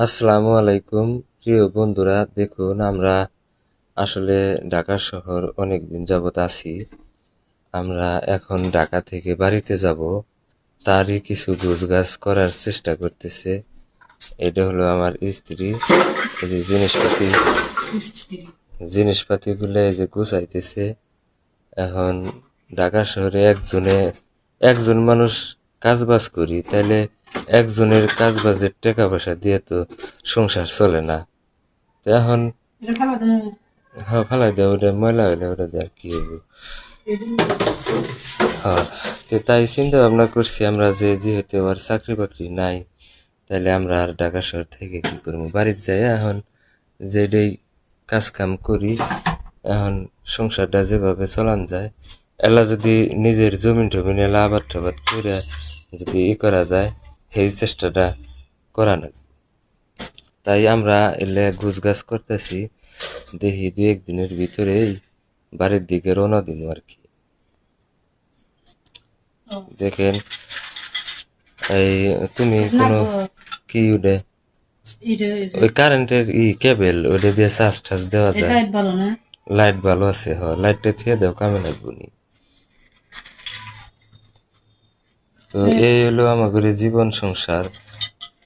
আসসালামু আলাইকুম প্রিয় বন্ধুরা, দেখুন আমরা আসলে ঢাকা শহর অনেকদিন যাবত আছি। আমরা এখন ঢাকা থেকে বাড়িতে যাব, তারই কিছু গোছগাছ করার চেষ্টা করতেছে। এটা হলো আমার স্ত্রী। এই যে জিনিসপাতিগুলো এই যে গুছাইতেছে। এখন ঢাকা শহরে একজন মানুষ কাজবাজ করি, তাইলে একজনের কাজবাজের টাকা পয়সা দিয়ে তো সংসার চলে না। তো এখন হ্যাঁ, ফালাই দেয়, ওটা ময়লা হইলে ওটা দিয়ে আর কি হইব। হ্যাঁ, তো তাই চিন্তা ভাবনা করছি আমরা যেহেতু আর চাকরি বাকরি নাই, তাহলে আমরা আর ঢাকা শহর থেকে কি করবো, বাড়িতে যাই এখন যেটাই কাজ কাম করি। এখন সংসারটা যেভাবে চলান যায়, এলা যদি নিজের জমিন টমিন এলা আবাদ টাবাদ করে যদি করা যায়, সেই চেষ্টাটা করা না। তাই আমরা এলে গুছ গাছ করতেছি, দেখি দু একদিনের ভিতরেই বাড়ির দিকে রওনা দিব আর কি। দেখেন, এই তুমি কোনো কি উঠে ওই কারেন্টের কেবল ওটা দিয়ে চার্জ টার্জ দেওয়া যায়? লাইট ভালো আছে, হ লাইটটা থিয়ে দাও, কামে লাগবো নি। তো এই হলো আমাদের জীবন সংসার।